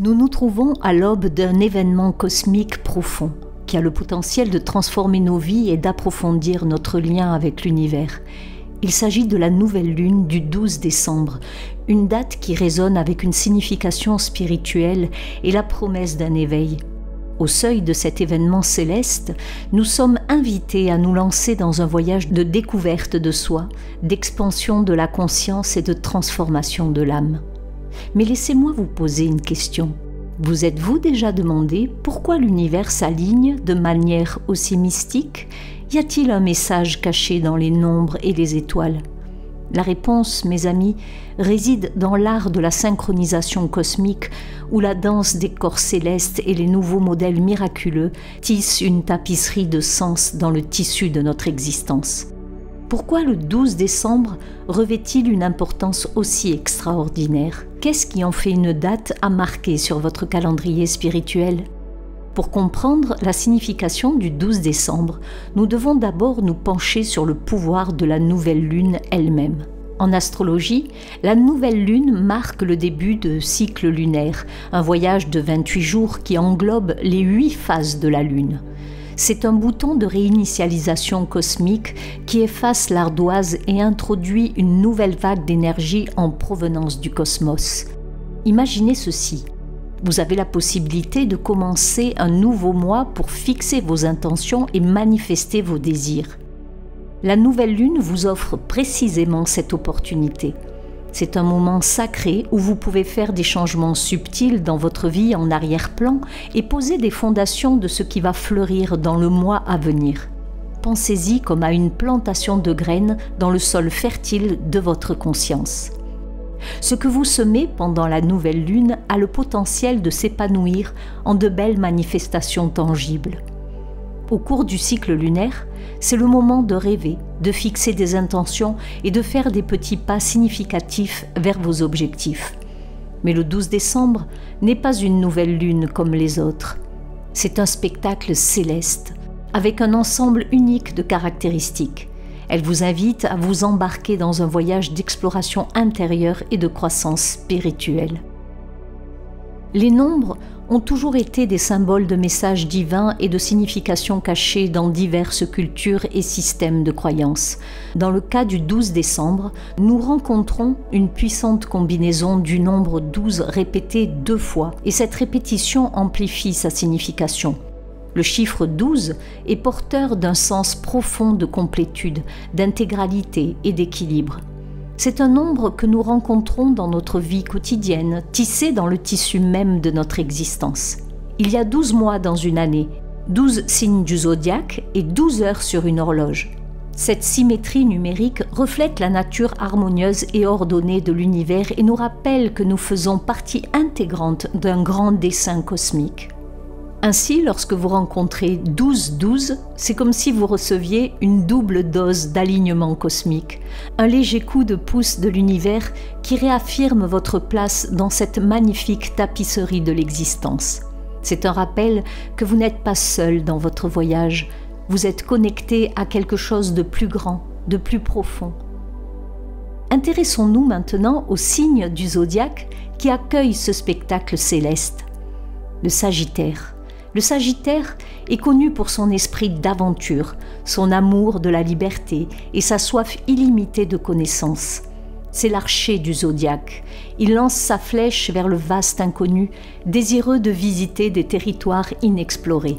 Nous nous trouvons à l'aube d'un événement cosmique profond qui a le potentiel de transformer nos vies et d'approfondir notre lien avec l'univers. Il s'agit de la nouvelle lune du 12 décembre, une date qui résonne avec une signification spirituelle et la promesse d'un éveil. Au seuil de cet événement céleste, nous sommes invités à nous lancer dans un voyage de découverte de soi, d'expansion de la conscience et de transformation de l'âme. Mais laissez-moi vous poser une question. Vous êtes-vous déjà demandé pourquoi l'univers s'aligne de manière aussi mystique ? Y a-t-il un message caché dans les nombres et les étoiles ? La réponse, mes amis, réside dans l'art de la synchronisation cosmique où la danse des corps célestes et les nouveaux modèles miraculeux tissent une tapisserie de sens dans le tissu de notre existence. Pourquoi le 12 décembre revêt-il une importance aussi extraordinaire ? Qu'est-ce qui en fait une date à marquer sur votre calendrier spirituel ? Pour comprendre la signification du 12 décembre, nous devons d'abord nous pencher sur le pouvoir de la nouvelle lune elle-même. En astrologie, la nouvelle lune marque le début de cycle lunaire, un voyage de 28 jours qui englobe les 8 phases de la lune. C'est un bouton de réinitialisation cosmique qui efface l'ardoise et introduit une nouvelle vague d'énergie en provenance du cosmos. Imaginez ceci. Vous avez la possibilité de commencer un nouveau mois pour fixer vos intentions et manifester vos désirs. La nouvelle lune vous offre précisément cette opportunité. C'est un moment sacré où vous pouvez faire des changements subtils dans votre vie en arrière-plan et poser des fondations de ce qui va fleurir dans le mois à venir. Pensez-y comme à une plantation de graines dans le sol fertile de votre conscience. Ce que vous semez pendant la nouvelle lune a le potentiel de s'épanouir en de belles manifestations tangibles. Au cours du cycle lunaire, c'est le moment de rêver, de fixer des intentions et de faire des petits pas significatifs vers vos objectifs. Mais le 12 décembre n'est pas une nouvelle lune comme les autres. C'est un spectacle céleste, avec un ensemble unique de caractéristiques. Elle vous invite à vous embarquer dans un voyage d'exploration intérieure et de croissance spirituelle. Les nombres ont toujours été des symboles de messages divins et de significations cachées dans diverses cultures et systèmes de croyances. Dans le cas du 12 décembre, nous rencontrons une puissante combinaison du nombre 12 répété 2 fois, et cette répétition amplifie sa signification. Le chiffre 12 est porteur d'un sens profond de complétude, d'intégralité et d'équilibre. C'est un nombre que nous rencontrons dans notre vie quotidienne, tissé dans le tissu même de notre existence. Il y a 12 mois dans une année, 12 signes du zodiaque et 12 heures sur une horloge. Cette symétrie numérique reflète la nature harmonieuse et ordonnée de l'univers et nous rappelle que nous faisons partie intégrante d'un grand dessein cosmique. Ainsi, lorsque vous rencontrez 12-12, c'est comme si vous receviez une double dose d'alignement cosmique, un léger coup de pouce de l'univers qui réaffirme votre place dans cette magnifique tapisserie de l'existence. C'est un rappel que vous n'êtes pas seul dans votre voyage, vous êtes connecté à quelque chose de plus grand, de plus profond. Intéressons-nous maintenant aux signes du zodiaque qui accueillent ce spectacle céleste. Le Sagittaire. Le Sagittaire est connu pour son esprit d'aventure, son amour de la liberté et sa soif illimitée de connaissances. C'est l'archer du zodiaque. Il lance sa flèche vers le vaste inconnu, désireux de visiter des territoires inexplorés.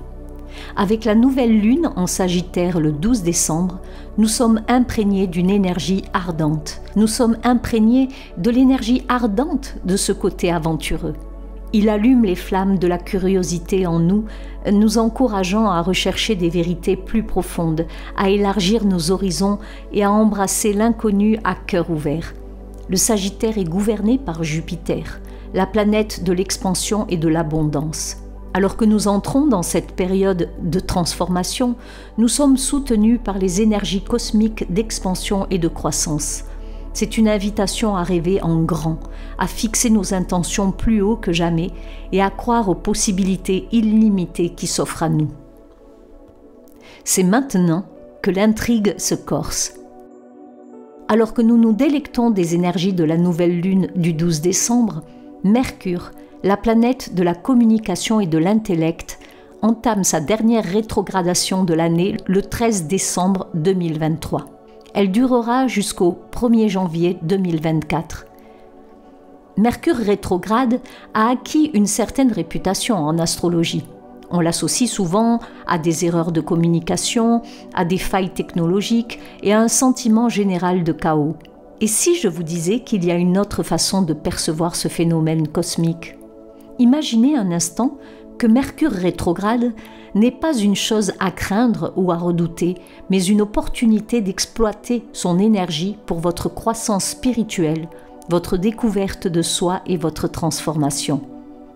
Avec la nouvelle lune en Sagittaire le 12 décembre, nous sommes imprégnés d'une énergie ardente. Nous sommes imprégnés de l'énergie ardente de ce côté aventureux. Il allume les flammes de la curiosité en nous, nous encourageant à rechercher des vérités plus profondes, à élargir nos horizons et à embrasser l'inconnu à cœur ouvert. Le Sagittaire est gouverné par Jupiter, la planète de l'expansion et de l'abondance. Alors que nous entrons dans cette période de transformation, nous sommes soutenus par les énergies cosmiques d'expansion et de croissance. C'est une invitation à rêver en grand, à fixer nos intentions plus haut que jamais et à croire aux possibilités illimitées qui s'offrent à nous. C'est maintenant que l'intrigue se corse. Alors que nous nous délectons des énergies de la nouvelle lune du 12 décembre, Mercure, la planète de la communication et de l'intellect entame sa dernière rétrogradation de l'année le 13 décembre 2023. Elle durera jusqu'au 1er janvier 2024. Mercure rétrograde a acquis une certaine réputation en astrologie. On l'associe souvent à des erreurs de communication, à des failles technologiques et à un sentiment général de chaos. Et si je vous disais qu'il y a une autre façon de percevoir ce phénomène cosmique? Imaginez un instant que Mercure rétrograde n'est pas une chose à craindre ou à redouter, mais une opportunité d'exploiter son énergie pour votre croissance spirituelle, votre découverte de soi et votre transformation.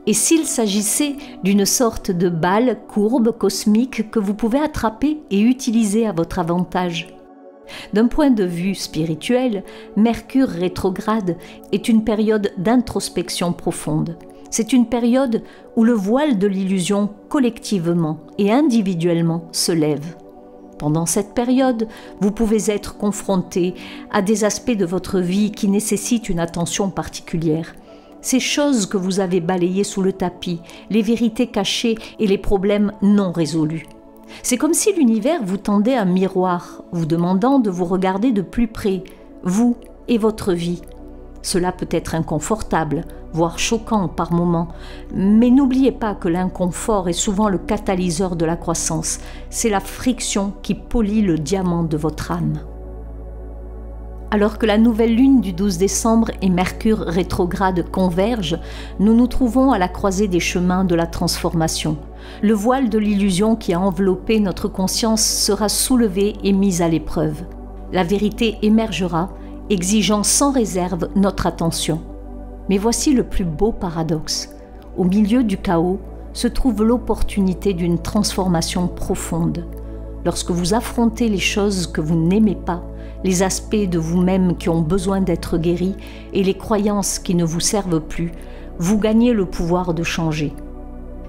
Et s'il s'agissait d'une sorte de balle courbe cosmique que vous pouvez attraper et utiliser à votre avantage? D'un point de vue spirituel, Mercure rétrograde est une période d'introspection profonde. C'est une période où le voile de l'illusion collectivement et individuellement se lève. Pendant cette période, vous pouvez être confronté à des aspects de votre vie qui nécessitent une attention particulière. Ces choses que vous avez balayées sous le tapis, les vérités cachées et les problèmes non résolus. C'est comme si l'univers vous tendait un miroir, vous demandant de vous regarder de plus près, vous et votre vie. Cela peut être inconfortable, voire choquant par moments, mais n'oubliez pas que l'inconfort est souvent le catalyseur de la croissance. C'est la friction qui polit le diamant de votre âme. Alors que la nouvelle lune du 12 décembre et Mercure rétrograde convergent, nous nous trouvons à la croisée des chemins de la transformation. Le voile de l'illusion qui a enveloppé notre conscience sera soulevé et mis à l'épreuve. La vérité émergera, exigeant sans réserve notre attention. Mais voici le plus beau paradoxe. Au milieu du chaos se trouve l'opportunité d'une transformation profonde. Lorsque vous affrontez les choses que vous n'aimez pas, les aspects de vous-même qui ont besoin d'être guéris et les croyances qui ne vous servent plus, vous gagnez le pouvoir de changer.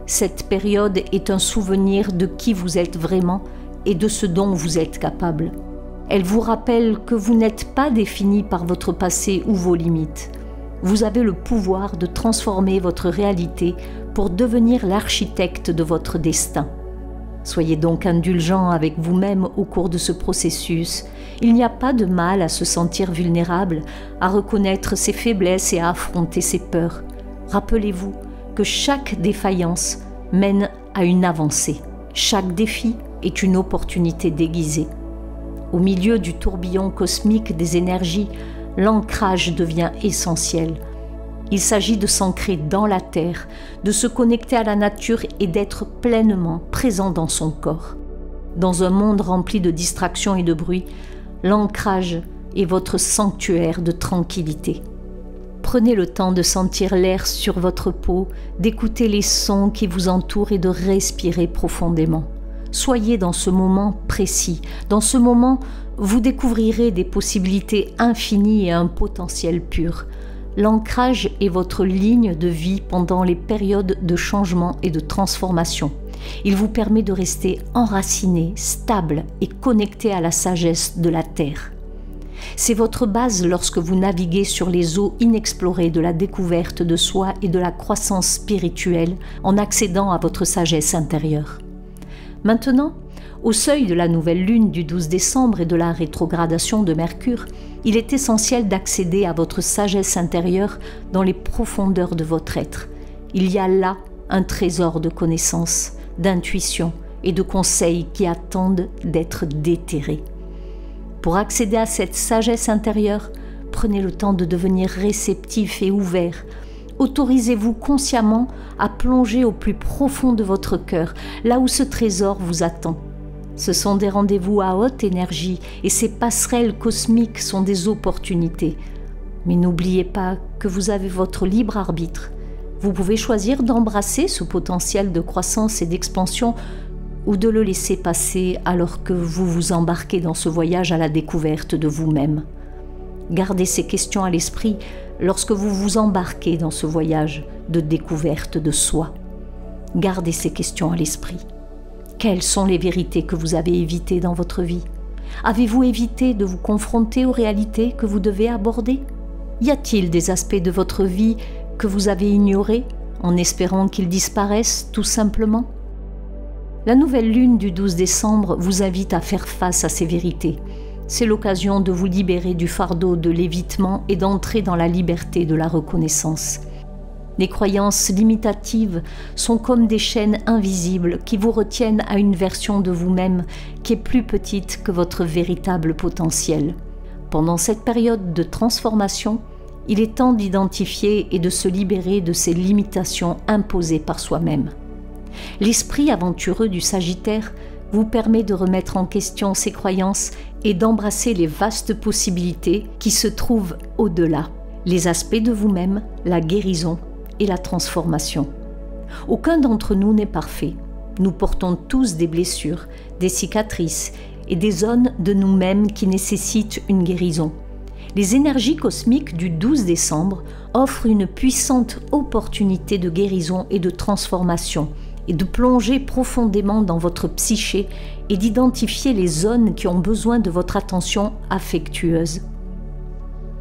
Cette période est un souvenir de qui vous êtes vraiment et de ce dont vous êtes capable. Elle vous rappelle que vous n'êtes pas défini par votre passé ou vos limites. Vous avez le pouvoir de transformer votre réalité pour devenir l'architecte de votre destin. Soyez donc indulgent avec vous-même au cours de ce processus. Il n'y a pas de mal à se sentir vulnérable, à reconnaître ses faiblesses et à affronter ses peurs. Rappelez-vous que chaque défaillance mène à une avancée. Chaque défi est une opportunité déguisée. Au milieu du tourbillon cosmique des énergies, l'ancrage devient essentiel. Il s'agit de s'ancrer dans la terre, de se connecter à la nature et d'être pleinement présent dans son corps. Dans un monde rempli de distractions et de bruit, l'ancrage est votre sanctuaire de tranquillité. Prenez le temps de sentir l'air sur votre peau, d'écouter les sons qui vous entourent et de respirer profondément. Soyez dans ce moment précis. Dans ce moment, vous découvrirez des possibilités infinies et un potentiel pur. L'ancrage est votre ligne de vie pendant les périodes de changement et de transformation. Il vous permet de rester enraciné, stable et connecté à la sagesse de la Terre. C'est votre base lorsque vous naviguez sur les eaux inexplorées de la découverte de soi et de la croissance spirituelle en accédant à votre sagesse intérieure. Maintenant, au seuil de la nouvelle lune du 12 décembre et de la rétrogradation de Mercure, il est essentiel d'accéder à votre sagesse intérieure dans les profondeurs de votre être. Il y a là un trésor de connaissances, d'intuition et de conseils qui attendent d'être déterrés. Pour accéder à cette sagesse intérieure, prenez le temps de devenir réceptif et ouvert. Autorisez-vous consciemment à plonger au plus profond de votre cœur, là où ce trésor vous attend. Ce sont des rendez-vous à haute énergie et ces passerelles cosmiques sont des opportunités. Mais n'oubliez pas que vous avez votre libre arbitre. Vous pouvez choisir d'embrasser ce potentiel de croissance et d'expansion ou de le laisser passer alors que vous vous embarquez dans ce voyage à la découverte de vous-même. Gardez ces questions à l'esprit lorsque vous vous embarquez dans ce voyage de découverte de soi. Gardez ces questions à l'esprit. Quelles sont les vérités que vous avez évitées dans votre vie? Avez-vous évité de vous confronter aux réalités que vous devez aborder? Y a-t-il des aspects de votre vie que vous avez ignorés en espérant qu'ils disparaissent tout simplement? La nouvelle lune du 12 décembre vous invite à faire face à ces vérités. C'est l'occasion de vous libérer du fardeau de l'évitement et d'entrer dans la liberté de la reconnaissance. Les croyances limitatives sont comme des chaînes invisibles qui vous retiennent à une version de vous-même qui est plus petite que votre véritable potentiel. Pendant cette période de transformation, il est temps d'identifier et de se libérer de ces limitations imposées par soi-même. L'esprit aventureux du Sagittaire vous permet de remettre en question ces croyances et d'embrasser les vastes possibilités qui se trouvent au-delà, les aspects de vous-même, la guérison et la transformation. Aucun d'entre nous n'est parfait. Nous portons tous des blessures, des cicatrices et des zones de nous-mêmes qui nécessitent une guérison. Les énergies cosmiques du 12 décembre offrent une puissante opportunité de guérison et de transformation et de plonger profondément dans votre psyché et d'identifier les zones qui ont besoin de votre attention affectueuse.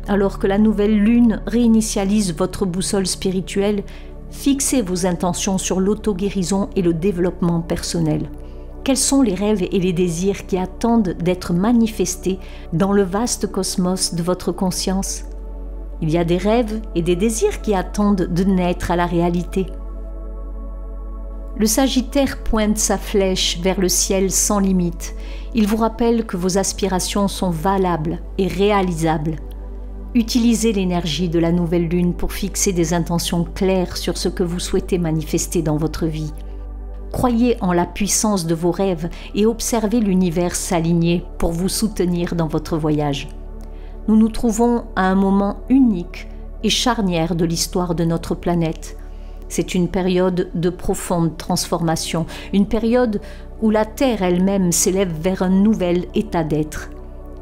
Alors que la nouvelle lune réinitialise votre boussole spirituelle, fixez vos intentions sur l'auto-guérison et le développement personnel. Quels sont les rêves et les désirs qui attendent d'être manifestés dans le vaste cosmos de votre conscience? Il y a des rêves et des désirs qui attendent de naître à la réalité. Le Sagittaire pointe sa flèche vers le ciel sans limite. Il vous rappelle que vos aspirations sont valables et réalisables. Utilisez l'énergie de la nouvelle lune pour fixer des intentions claires sur ce que vous souhaitez manifester dans votre vie. Croyez en la puissance de vos rêves et observez l'univers s'aligner pour vous soutenir dans votre voyage. Nous nous trouvons à un moment unique et charnière de l'histoire de notre planète. C'est une période de profonde transformation, une période où la Terre elle-même s'élève vers un nouvel état d'être.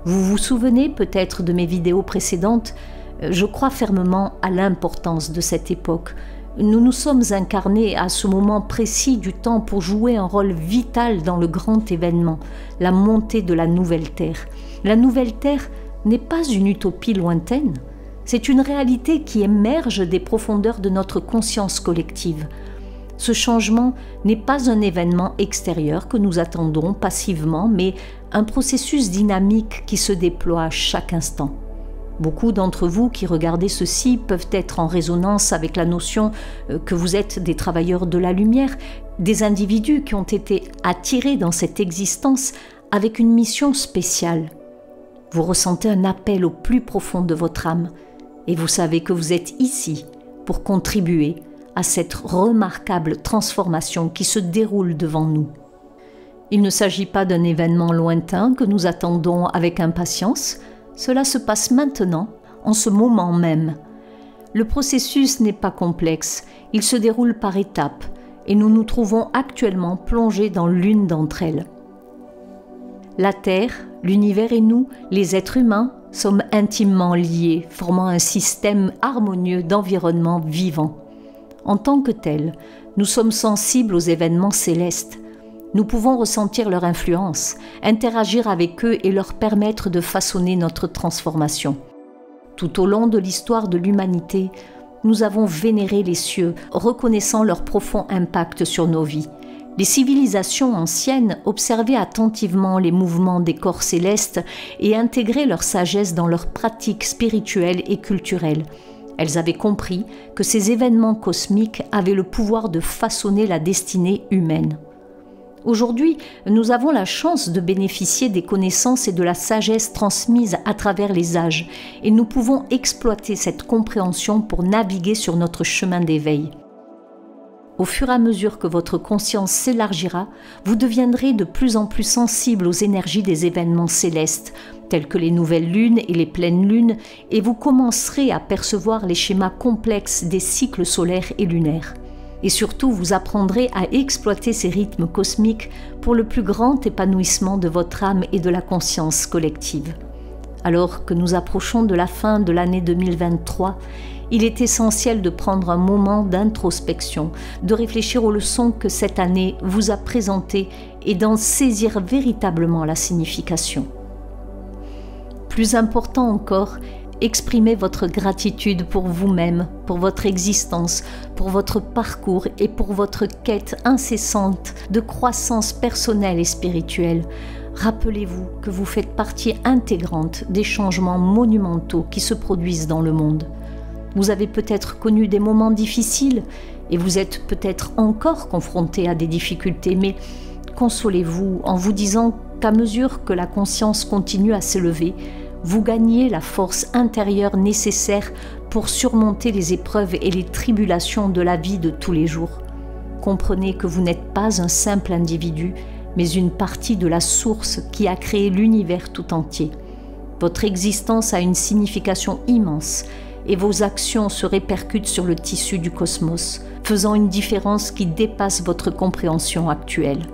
Vous vous souvenez peut-être de mes vidéos précédentes? Je crois fermement à l'importance de cette époque. Nous nous sommes incarnés à ce moment précis du temps pour jouer un rôle vital dans le grand événement, la montée de la nouvelle Terre. La nouvelle Terre n'est pas une utopie lointaine, c'est une réalité qui émerge des profondeurs de notre conscience collective. Ce changement n'est pas un événement extérieur que nous attendons passivement, mais un processus dynamique qui se déploie à chaque instant. Beaucoup d'entre vous qui regardez ceci peuvent être en résonance avec la notion que vous êtes des travailleurs de la lumière, des individus qui ont été attirés dans cette existence avec une mission spéciale. Vous ressentez un appel au plus profond de votre âme et vous savez que vous êtes ici pour contribuer à cette remarquable transformation qui se déroule devant nous. Il ne s'agit pas d'un événement lointain que nous attendons avec impatience, cela se passe maintenant, en ce moment même. Le processus n'est pas complexe, il se déroule par étapes et nous nous trouvons actuellement plongés dans l'une d'entre elles. La Terre, l'univers et nous, les êtres humains, sommes intimement liés, formant un système harmonieux d'environnement vivant. En tant que tels, nous sommes sensibles aux événements célestes. Nous pouvons ressentir leur influence, interagir avec eux et leur permettre de façonner notre transformation. Tout au long de l'histoire de l'humanité, nous avons vénéré les cieux, reconnaissant leur profond impact sur nos vies. Les civilisations anciennes observaient attentivement les mouvements des corps célestes et intégraient leur sagesse dans leurs pratiques spirituelles et culturelles. Elles avaient compris que ces événements cosmiques avaient le pouvoir de façonner la destinée humaine. Aujourd'hui, nous avons la chance de bénéficier des connaissances et de la sagesse transmises à travers les âges, et nous pouvons exploiter cette compréhension pour naviguer sur notre chemin d'éveil. Au fur et à mesure que votre conscience s'élargira, vous deviendrez de plus en plus sensible aux énergies des événements célestes, tels que les nouvelles lunes et les pleines lunes, et vous commencerez à percevoir les schémas complexes des cycles solaires et lunaires. Et surtout, vous apprendrez à exploiter ces rythmes cosmiques pour le plus grand épanouissement de votre âme et de la conscience collective. Alors que nous approchons de la fin de l'année 2023, il est essentiel de prendre un moment d'introspection, de réfléchir aux leçons que cette année vous a présentées et d'en saisir véritablement la signification. Plus important encore, Exprimez votre gratitude pour vous-même, pour votre existence, pour votre parcours et pour votre quête incessante de croissance personnelle et spirituelle. Rappelez-vous que vous faites partie intégrante des changements monumentaux qui se produisent dans le monde. Vous avez peut-être connu des moments difficiles et vous êtes peut-être encore confronté à des difficultés, mais consolez-vous en vous disant qu'à mesure que la conscience continue à s'élever, vous gagnez la force intérieure nécessaire pour surmonter les épreuves et les tribulations de la vie de tous les jours. Comprenez que vous n'êtes pas un simple individu, mais une partie de la source qui a créé l'univers tout entier. Votre existence a une signification immense et vos actions se répercutent sur le tissu du cosmos, faisant une différence qui dépasse votre compréhension actuelle.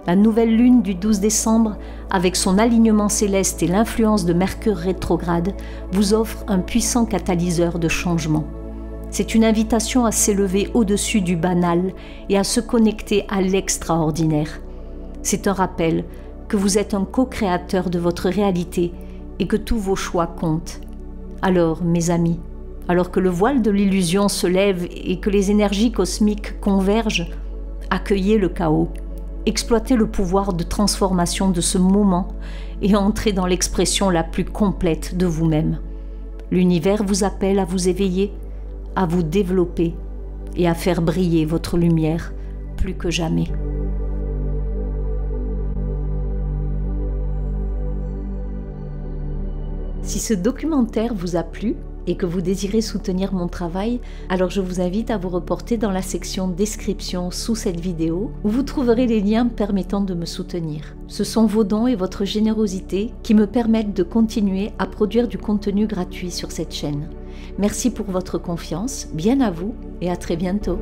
La nouvelle lune du 12 décembre, avec son alignement céleste et l'influence de Mercure rétrograde, vous offre un puissant catalyseur de changement. C'est une invitation à s'élever au-dessus du banal et à se connecter à l'extraordinaire. C'est un rappel que vous êtes un co-créateur de votre réalité et que tous vos choix comptent. Alors, mes amis, alors que le voile de l'illusion se lève et que les énergies cosmiques convergent, accueillez le chaos. Exploitez le pouvoir de transformation de ce moment et entrez dans l'expression la plus complète de vous-même. L'univers vous appelle à vous éveiller, à vous développer et à faire briller votre lumière plus que jamais. Si ce documentaire vous a plu et que vous désirez soutenir mon travail, alors je vous invite à vous reporter dans la section description sous cette vidéo où vous trouverez les liens permettant de me soutenir. Ce sont vos dons et votre générosité qui me permettent de continuer à produire du contenu gratuit sur cette chaîne. Merci pour votre confiance, bien à vous et à très bientôt.